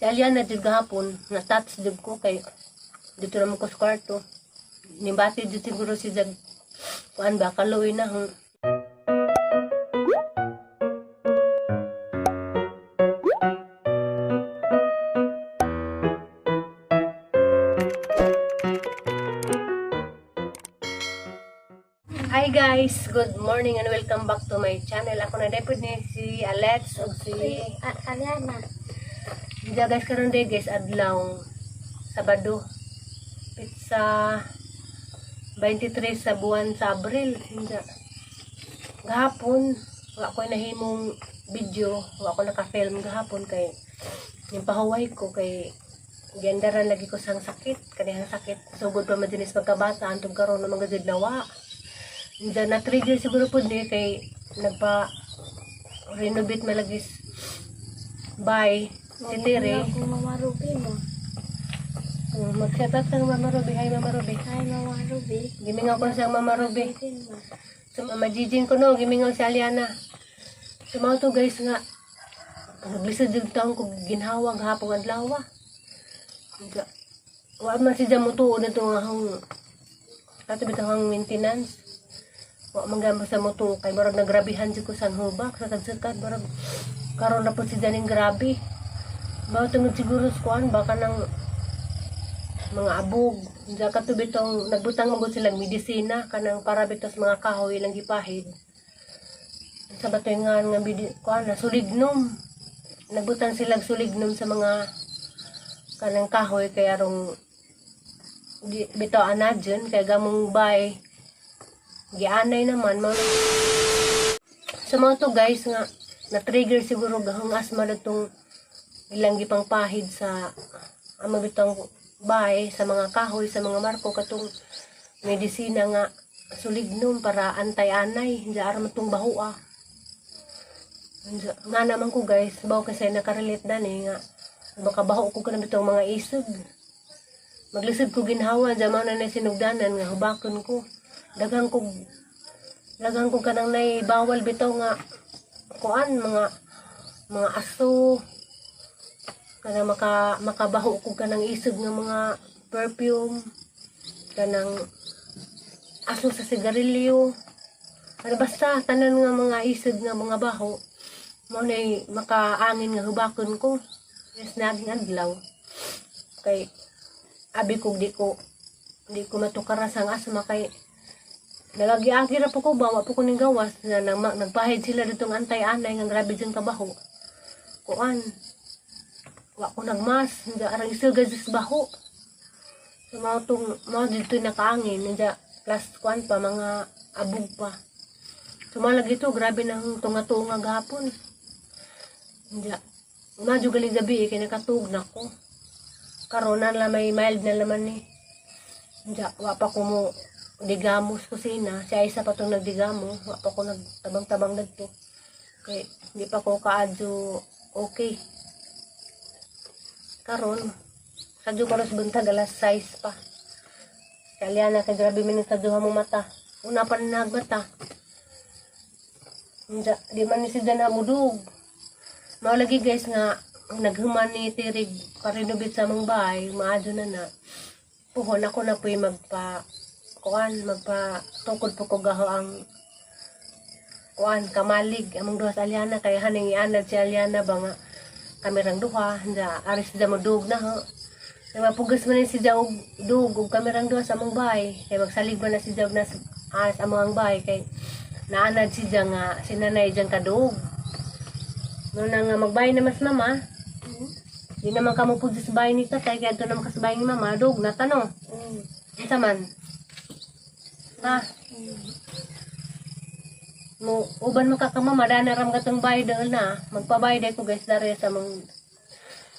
Si Aliana jud gahapon, na-touch jud ko kay dito naman ko sa kwarto. Nimbati jud siguro si Jag kuan ba kaluoy na ho. Hi guys, good morning and welcome back to my channel. Ako na depod ni si Alex o si Aliana. Dida guys, karon day guys, adlaw Sabado. Pizza 23 sa buwan sa Abril. Gahapon, wala ko nahimong video, wala ko naka-film gahapon kay yung pahuway ko kay giandaran lagi ko sang sakit, kanihang sakit. Sugod pa madinis pagkabata, antong karon na mga gud nawa. Diyan na-trigger siguro po niya kay nagpa-renovate malagis by si Tere. Mama Ruby mo. Mag-shout-out ng Mama Ruby. Hi Mama Ruby. Hi Mama Ruby. Gimingaw ko sa Mama Ruby. So Mama Jijin ko no, gimingaw si Aliana. So mga to guys nga, naglisod yung taong ko ginhawa gahapong adlaw. Wala man si Jamo tuon na itong ahong katubitang maintenance. Wa manggamba sa moto kay barag nagrabihan jud ko sa hubak sa kadsekat barag karon na po si Janing grabe. Mao tungod siguro sa kuan baka nang mga abog. Diya katubitong nagbutang mo silang medisina kanang para bitos mga kahoy lang gipahid. Sa batoyngan nga kuan na sulignom. Nagbutang silang sulignom sa mga kanang kahoy kay arong bitaw anadyon kay gamong bay gianay naman mga so mga to guys nga na-trigger siguro gahong asma na itong ilang gipang pahid sa ang mabitang bahay sa mga kahoy sa mga marko katong medisina nga sulignom para antay-anay hindi aram itong bahua nga naman ko guys bawo kasi nakarelate na nga makabaho ko kanang itong mga isog maglisod ko ginhawa dyan mga na sinugdanan nga hubakon ko dagang ko kanang nay bawal bitaw nga kuan mga aso kanang makabaho ko kanang isog nga mga perfume kanang aso sa sigarilyo ano basta tanan nga mga isog nga mga baho mo nay makaangin nga hubakon ko yes naging adlaw kay abi ko di ko matukara sang asma kay nagagi-agi ra po ko bawa po ko ning gawas na nagpahid sila ditong antay-anay nga grabe dyan kabaho. Kuan. Wa ko nagmas, nga arang isugad sa baho. So mao dito nakaangin, nga plus kuan pa mga abog pa. So malagi to grabe nang tunga-tunga gahapon. Nga medyo galing gabi kay nakatug na ko. Karon na may mild na laman ni. Nga wa pa ko mo digamos kusina, siya isa pa itong nagdigamo, wala pa ko nagtabang-tabang nagto. Kaya hindi pa ko kaadyo okay. Karon, sadyo ko rin buntag alas 6 pa. Kaya na, kaya grabe minang sadyo mo mata. Una pa na nagbata. Di man ni sida na mudug. Maulagi guys nga, naghuman ni Tirig parinubit sa mong bahay, maadyo na. Puhon ako na po'y magpa-tukod po ko gaho ang kuan kamalig among duha sa Aliana kay haning ianad si Aliana ba nga kamerang duha handa aris da mo dug na ho kay mapugas man si Jaog dug ug kamerang duha sa among bahay kay magsalig man na si Jaog na sa among bahay kay naanad si Jang nga sinanay Jang kadug no na nga magbay na mas mama di naman kamo pudyo sa bahay ni tatay kaya ito naman kasabay ni mama dug na tano isa man ha? Mo uban mo kakamama dana ram gatong bayad na magpabayad ko guys dari sa mong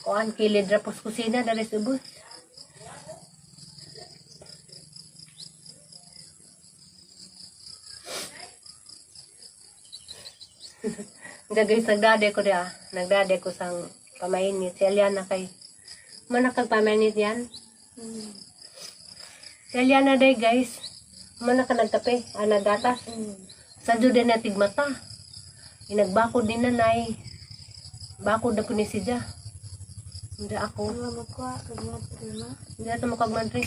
kuan kilid ra pos kusina dari sa bus. Nga guys nagdade ko sang pamainit si Aliana kay manakag pamainit yan. Si Aliana day guys mana ka nagkape, naggatas. Sadyo din na tigmata. Inagbakod din nanay. Bakod na po ni siya. Hindi ako. Ano mo ko? Kagmat prima. Hindi ato makagmadri.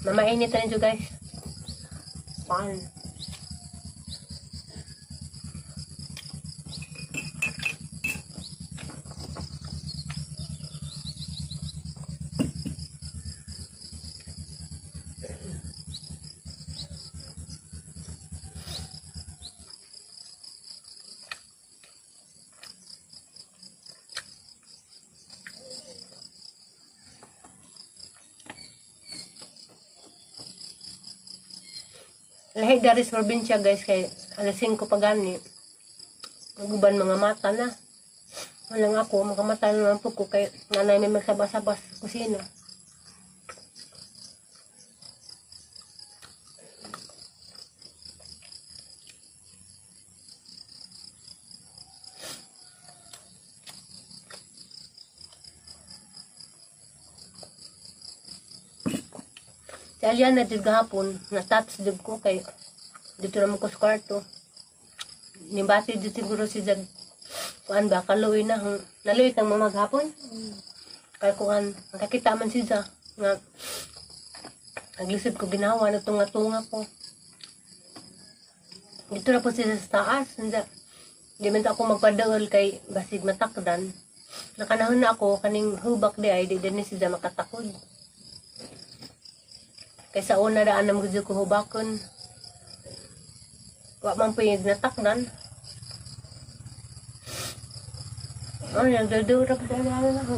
Mamainit na rin guys. Pan. Lahi dari sa probinsya guys kay alas 5 pa gani. Naguban mga mata na. Walang ako, makamata naman po ko kay nanay may magsabas-sabas sa kusina. Si Aliana dito gahapon, natats dito ko kay dito naman ko sa kwarto. Nimbati dito siguro si Jag kuan ba kaluwi na naluwi kang mamaghapon. Kay kuan nakakita man si Ja nga naglisod ko ginawa na tunga-tunga ko. Dito na po siya sa taas. Di man ako magpadaol kay basig matakdan. Nakanahon na ako kaning hubak di ay di din si Ja makatakod. Kaysa una daan na magdyo ko hubakon. Wa man po yung natakdan. Oh, nagdadura pa sa ako.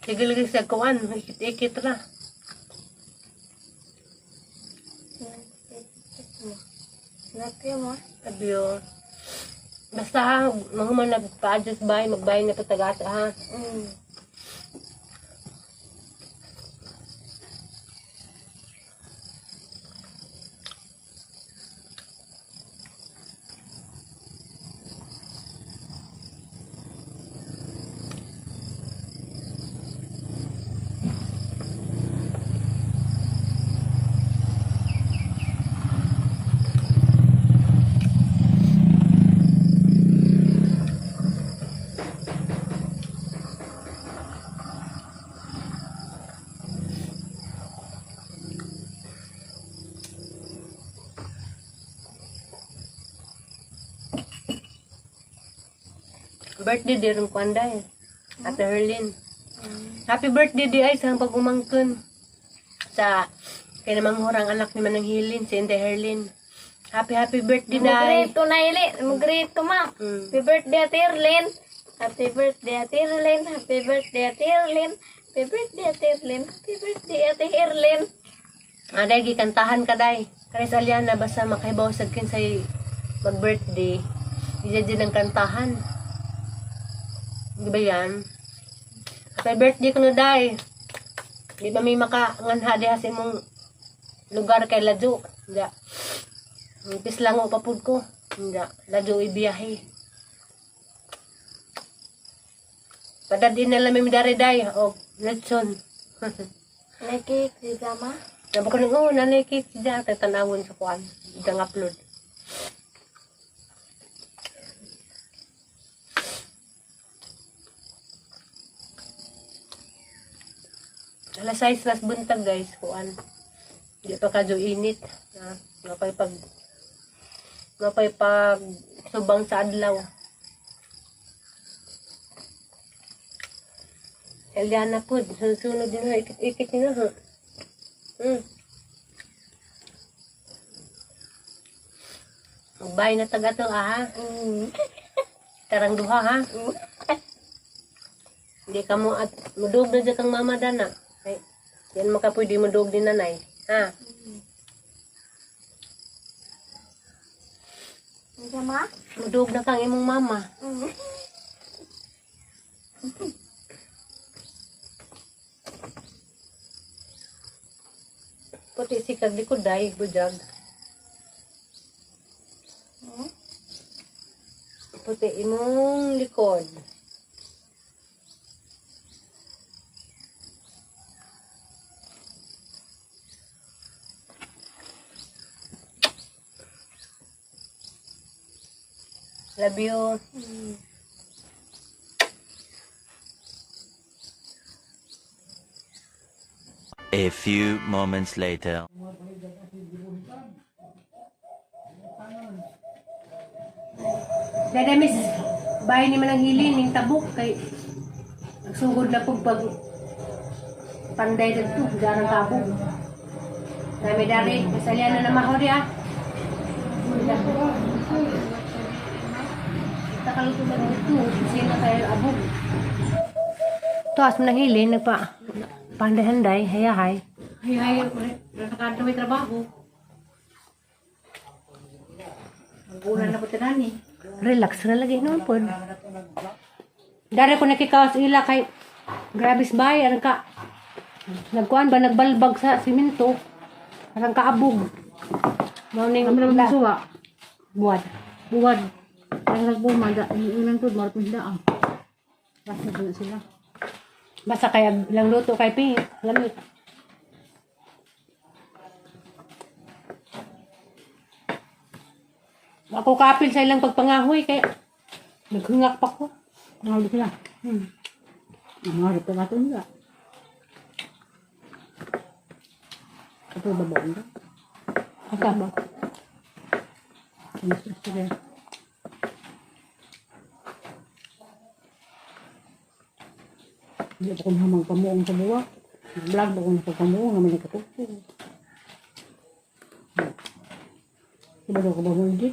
Sige lagi sa kuwan, ikit-ikit ra. Napi mo? Sabi yun. Basta ha, mahuman nagpa-adjust bahay, magbahay na patagasa ha. Birthday di rin ko anday. Ate Herlin. Happy birthday di ay sa pag-umangkon. Sa kaya namang hurang anak ni Manang Hilin, si Ate Herlin. Happy birthday day. Mag-grito na ili. Mag-grito ma. Happy birthday Ate Erlin. Happy birthday Ate Erlin. Happy birthday Ate Erlin. Happy birthday Ate Erlin. Happy birthday Ate Erlin. Aday gikantahan ka day. Kaya sa Aliana basta makahibaw sa kin say mag-birthday. Diyan ang kantahan. Di ba yan? Happy birthday ko na day. Di ba may makanganha diha sa imong lugar kay Ladyo? Hindi. Ipis lang o papud ko. Hindi. Ladyo ibiyahe. Padadin na lang may midari day. O, letson. Nakik di ma. Nabi ko nung nanikik siya. Tatanawon sa kuwan. Itang upload. Alas 6 las buntag guys, kuan. Di pa kadyo init. Napay pag subang sa adlaw. Eliana po, sunod din ha, ikit-ikit nyo ha. Magbay na taga to ha. Karang duha ha. Hindi ka mo at mudog na dyan kang mama dana. Ay, yan makapwede mudog din nanay. Ha? Hindi ma? Mudog na kang imong mama. Puti si kaglikod day, bujag. puti imong likod. Love you. A few moments later. Dada miss, bahay ni manang hilin, ning tabok, kay nagsugod na po pag panday dito, darang tabok. Dami-dari, masalian na namahod ya. Kita kaluto na dito, kasi na kayo abog. Taas manang hilin, nagpa panday-handay, hayahay. Hayahay, nakakanta may trabaho. Ang ulan na po tinani. Relax na lagi naman po. Dari ko nakikawas ila kay grabis bay, arang ka nagkuhan ba, nagbalbag sa simento, arang ka abog. Morning Amra suwa. buwad. Buwan. Ang nagbumada, ilangtud marot ang. Basta na sila. Basta kaya lang luto kay Pi, lamig. Ako kapil sa ilang pagpangahoy, kaya naghungak pa ko. Ang sila. Ang harap ka natin nila. Ito babaon ka. Kasama. Ang sila. Hindi pa kong hamang pamuong sa buwa. Vlog pa kong nagpapamuong naman nagkatugtog. Iba daw ka ba mo hindi?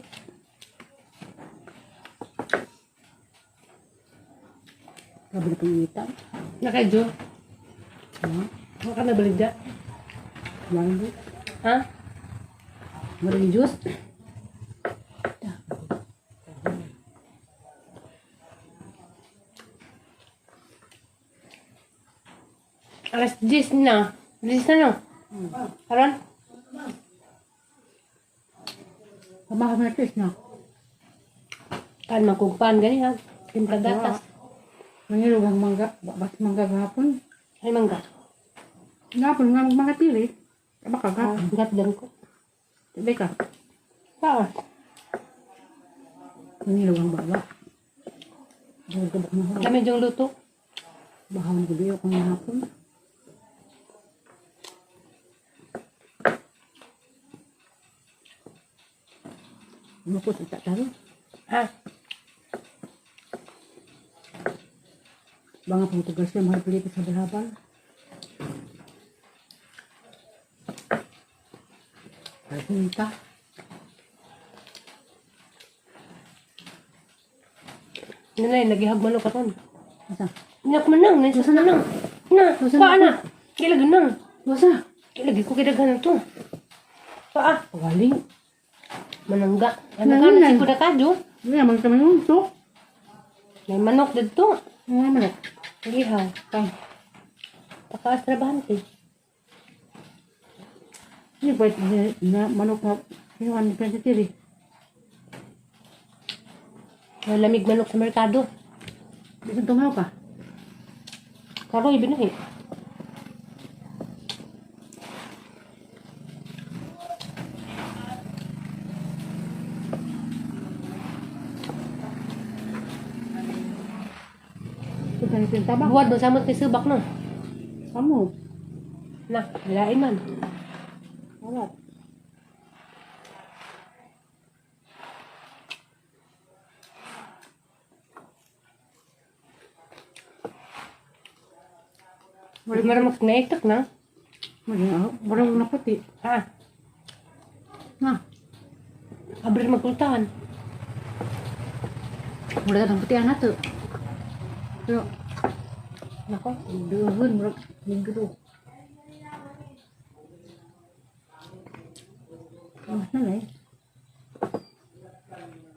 Grabe na pangitan. Nakadyo. Ha? Baka nabaligda. Lalo. Ha? Maring juice. Alas 10 na. 10 na no? Karon? Pamahal mo na ito na. Pan magkugpan gani ha. Timpla gatas. Mangyaro ang mangga. Bas mangga gahapon. Ay mangga. Gahapon nga mga tili. Baka gahapon. Gat lang ko. Tibi ka. Pa. Mangyaro ang bala. Dahil ka baka mahal. Kami yung luto. Bahawan ko biyo kung gahapon. Ano po sa taro? Ha? Mga pang tugas na mahal pilipit sa balabal. Ay, punta. Nanay, nagihag manok karon. Asa? Inak manang, nasa manang. Na, paa na. Kilag nang. Wasa? Kilagi ko kidagan to. Paa. Waling. Manangga. Nanay. Ano ka na si kuda kadyo? Hindi naman kami yung to. May manok dito. Ano naman eh? Nagihaw. Kay. Pakaas trabahante. Hindi ba na manok na iwan ni Pwede Tiri? May lamig manok sa merkado. Bisa tumaw ka? Karoy, binahi. Kita ni Pinta ba? Buwad mo samot kay subak no. Kamu? Na, lain man. Awat. Wala mo ramang naitak na. Marang naputi. Ha? Na. Abrir magkultahan. Wala ka ng putihan na to. Pero, Nako. duhun, marang linggo. Mas na eh.